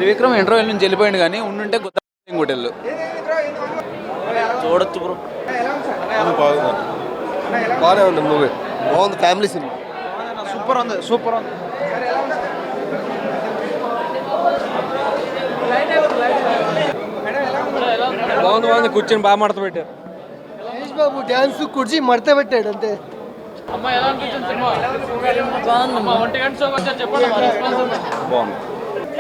త్రివిక్రమ్ ఇంటర్వ్యూల నుంచి వెళ్ళిపోయింది కానీ ఉండుంటే కొత్త హోటల్ చూడొచ్చు బ్రో. బాగానే ఉంది మూవీ, బాగుంది, ఫ్యామిలీ సినిమా. సూపర్ ఉంది, సూపర్ ఉంది. బాగుంది బాగుంది, కూర్చొని బాగా మడత పెట్టారు. మహేష్ బాబు డ్యాన్స్ కుర్చీ మడత పెట్టాడు అంతే. బాగుంది.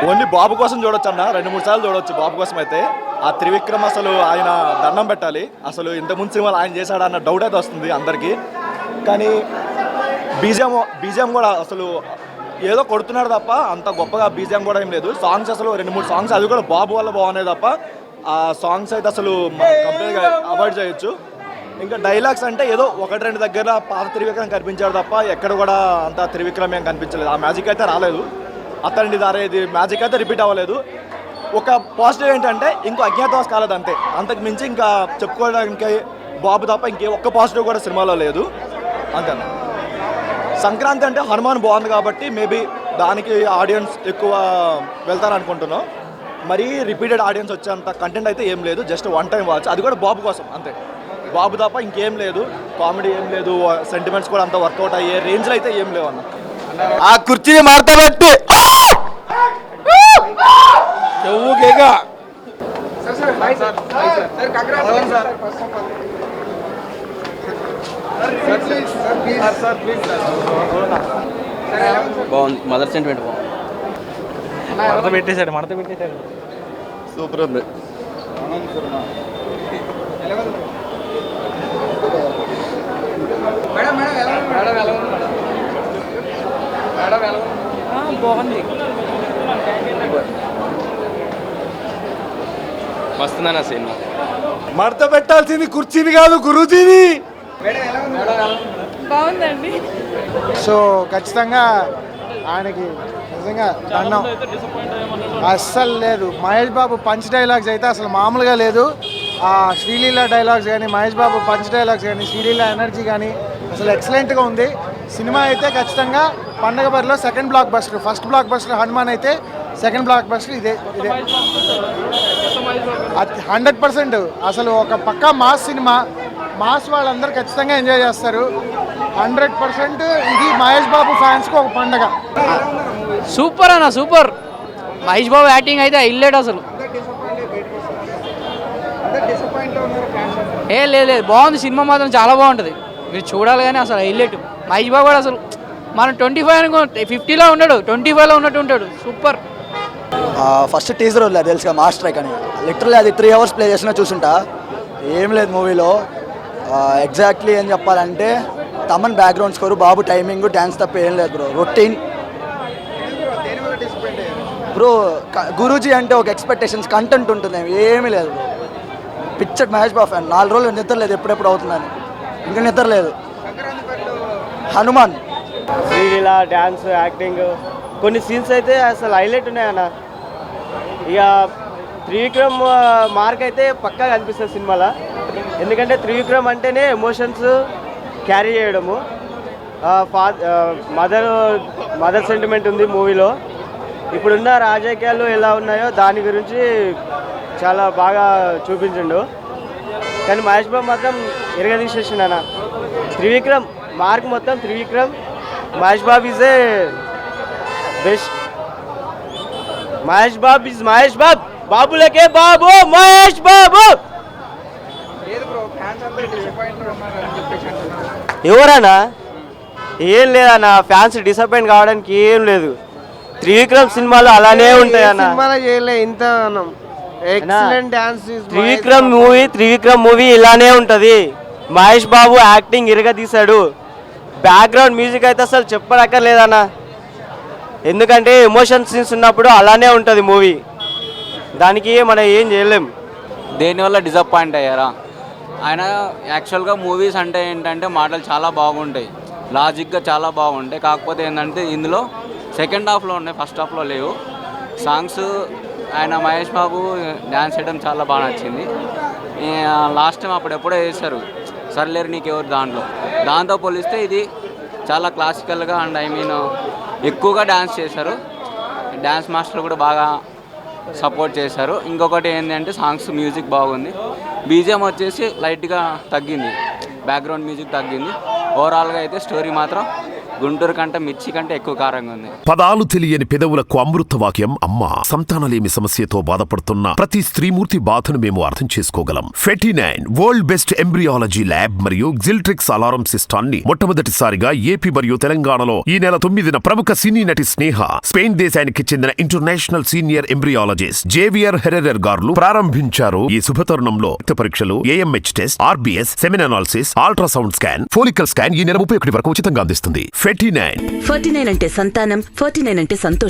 ఓన్లీ బాబు కోసం చూడొచ్చు అన్న, 2-3 సార్లు చూడొచ్చు బాబు కోసం. అయితే ఆ త్రివిక్రమ్ అసలు ఆయన దండం పెట్టాలి. అసలు ఇంతకుముందు సినిమాలు ఆయన చేశాడు అన్న డౌట్ అయితే వస్తుంది అందరికీ. కానీ బీజిఎం కూడా అసలు ఏదో కొడుతున్నాడు తప్ప అంత గొప్పగా బీజిఎం కూడా ఏం లేదు. సాంగ్స్ అసలు 2-3 సాంగ్స్ అది కూడా బాబు వల్ల బాగున్నాయి తప్ప ఆ సాంగ్స్ అయితే అసలు కంప్లీట్గా అవాయిడ్ చేయొచ్చు. ఇంకా డైలాగ్స్ అంటే ఏదో 1-2 దగ్గర పాత త్రివిక్రమ్ కనిపించాడు తప్ప ఎక్కడ కూడా అంత త్రివిక్రమ్ ఏం కనిపించలేదు. ఆ మ్యాజిక్ అయితే రాలేదు. అతనిది దారేది మ్యాజిక్ అయితే రిపీట్ అవ్వలేదు. ఒక పాజిటివ్ ఏంటంటే ఇంకో అజ్ఞాతవాస్ కాలేదు అంతే. అంతకు మించి ఇంకా చెప్పుకోవడానికి బాబు తప్ప ఇంకే ఒక్క పాజిటివ్ కూడా సినిమాలో లేదు అంతే. సంక్రాంతి అంటే హనుమాన్ బాగుంది కాబట్టి మేబీ దానికి ఆడియన్స్ ఎక్కువ వెళ్తారనుకుంటున్నాం. మరీ రిపీటెడ్ ఆడియన్స్ వచ్చేంత కంటెంట్ అయితే ఏం లేదు. జస్ట్ 1 టైం వాచ్, అది కూడా బాబు కోసం అంతే. బాబు తప్ప ఇంకేం లేదు. కామెడీ ఏం లేదు, సెంటిమెంట్స్ కూడా అంత వర్కౌట్ అయ్యే రేంజ్లో అయితే ఏం లేవు అన్న. ఆ కుర్చీని మార్తబెట్టి బాగుంది, మదర్ సెంటిమెంట్ బాగుంది. మడత పెట్టేశాడు. సూపర్ ఉంది. బాగుంది, మస్తుందన్న సినిమా. మడత పెట్టాల్సింది కుర్చీని కాదు, గురూజీని. బాగుందండి. సో ఖచ్చితంగా ఆయనకి నిజంగా దండం. అస్సలు లేదు. మహేష్ బాబు పంచ్ డైలాగ్స్ అయితే అసలు మామూలుగా లేదు. ఆ శ్రీలీల డైలాగ్స్ కానీ, మహేష్ బాబు పంచ్ డైలాగ్స్ కానీ, శ్రీలీల ఎనర్జీ కానీ అసలు ఎక్సలెంట్గా ఉంది. సినిమా అయితే ఖచ్చితంగా పండగ బరిలో second block buster. First block buster Hanuman అయితే సెకండ్ బ్లాక్ బస్టర్ ఇదే 100%. అసలు ఒక పక్కా మాస్ సినిమా. మాస్ వాళ్ళందరూ ఖచ్చితంగా ఎంజాయ్ చేస్తారు. 100% ఇది మహేష్ బాబు ఫ్యాన్స్కి ఒక పండగ. సూపర్ అన్న, సూపర్. మహేష్ బాబు యాక్టింగ్ అయితే హైలైట్ అసలు. లేదు బాగుంది సినిమా, మాత్రం చాలా బాగుంటుంది. మీరు చూడాలి కానీ అసలు హైలైట్. మహేష్ బాబు కూడా అసలు మనం 25 అనుకో 50లో ఉన్నాడు, 25లో ఉన్నట్టు ఉంటాడు. సూపర్. ఫస్ట్ టీజర్ వదిలేదు తెలుసుగా, మాస్టర్ ట్రైక్ అని. లిటరల్లీ అది 3 hours ప్లే చేసినా చూసుంటా. ఏం లేదు మూవీలో. ఎగ్జాక్ట్లీ ఏం చెప్పాలంటే తమన్ బ్యాక్గ్రౌండ్ స్కోరు, బాబు టైమింగ్, డ్యాన్స్ తప్ప ఏం లేదు బ్రో. Routine bro. గురూజీ అంటే ఒక ఎక్స్పెక్టేషన్స్, కంటెంట్ ఉంటుంది, ఏమీ లేదు bro. Picture Mahesh Babu fan. 4 రోజులు నిద్ర లేదు, ఎప్పుడెప్పుడు అవుతుందని. ఇంకా నిద్ర లేదు. హనుమాన్ శ్రీలీల డ్యాన్స్, యాక్టింగ్, కొన్ని సీన్స్ అయితే అసలు హైలైట్ ఉన్నాయన్న. ఇక త్రివిక్రమ్ మార్క్ అయితే పక్కా కనిపిస్తుంది సినిమాలో. ఎందుకంటే త్రివిక్రమ్ అంటేనే ఎమోషన్స్ క్యారీ చేయడము. మదర్ సెంటిమెంట్ ఉంది మూవీలో. ఇప్పుడున్న రాజకీయాలు ఎలా ఉన్నాయో దాని గురించి చాలా బాగా చూపించిండు. కానీ మహేష్ బాబు మాత్రం ఎరగదీసేసిండు అన్న. త్రివిక్రమ్ మార్క్ మొత్తం Trivikram. Mahesh Babu is a best. Mahesh Babu is Mahesh Babu. బాబులకే బాబు మహేష్ బాబు. ఎవరన్నా? ఏం లేదన్న, ఫ్యాన్స్ డిసప్పాయింట్ కావడానికి ఏం లేదు. త్రివిక్రమ్ సినిమాలు అలానే ఉంటాయన్న. త్రివిక్రమ్ మూవీ ఇలానే ఉంటుంది. Mahesh Babu acting ఇరగదీశాడు. Background music అయితే అసలు చెప్పనక్కర్లేదన్న. ఎందుకంటే ఎమోషన్ సీన్స్ ఉన్నప్పుడు అలానే ఉంటుంది మూవీ. దానికి మనం ఏం చేయలేం. దేనివల్ల డిసప్పాయింట్ అయ్యారా? ఆయన యాక్చువల్గా మూవీస్ అంటే ఏంటంటే మాటలు చాలా బాగుంటాయి, లాజిక్గా చాలా బాగుంటాయి. కాకపోతే ఏంటంటే ఇందులో సెకండ్ హాఫ్లో ఉన్నాయి, ఫస్ట్ హాఫ్లో లేవు. సాంగ్స్ ఆయన మహేష్ బాబు డ్యాన్స్ చేయడం చాలా బాగా నచ్చింది. లాస్ట్ టైం అప్పుడు ఎప్పుడో చేశారు సర్లేరు నీకెవరు దాంతో పోలిస్తే ఇది చాలా క్లాసికల్గా అండ్ ఎక్కువగా డ్యాన్స్ చేశారు. డ్యాన్స్ మాస్టర్ కూడా బాగా సపోర్ట్ చేశారు. ఇంకొకటి ఏంటంటే సాంగ్స్ మ్యూజిక్ బాగుంది. బీజిఎం వచ్చేసి లైట్గా తగ్గింది, బ్యాక్గ్రౌండ్ మ్యూజిక్ తగ్గింది. ఓవరాల్గా అయితే స్టోరీ మాత్రం గుంటూరు కంటే మిర్చి కంటే ఎక్కువ కారంగా ఉంది. పదాలు తెలియని పెదవులకు అమృత వాక్యం అమ్మ. సంతానలేమి సమస్యతో బాధపడుతున్న ప్రతి స్త్రీమూర్తి బాధను మేము అర్థం చేసుకోగలం. ఫెటినైన్ వరల్డ్ బెస్ట్ ఎంబ్రియాలజీ ల్యాబ్ మరియు జిల్ట్రిక్స్ అలారం సిస్టాన్ని మొట్టమొదటిసారిగా ఏపీ మరియు తెలంగాణలో ఈ నెల 9న ప్రముఖ సినీ నటి స్నేహ, స్పెయిన్ దేశానికి చెందిన international senior embryologist Javier Herrera గారు ప్రారంభించారు. ఈ శుభతరుణంలో రక్త పరీక్షలు, AMH test, RBS, సెమిన్ analysis, ultrasound scan, follicle scan ఈ నెల 31 వరకు ఉచితంగా అందిస్తుంది. 49 49 అంటే సంతానం, 49 అంటే సంతోషం.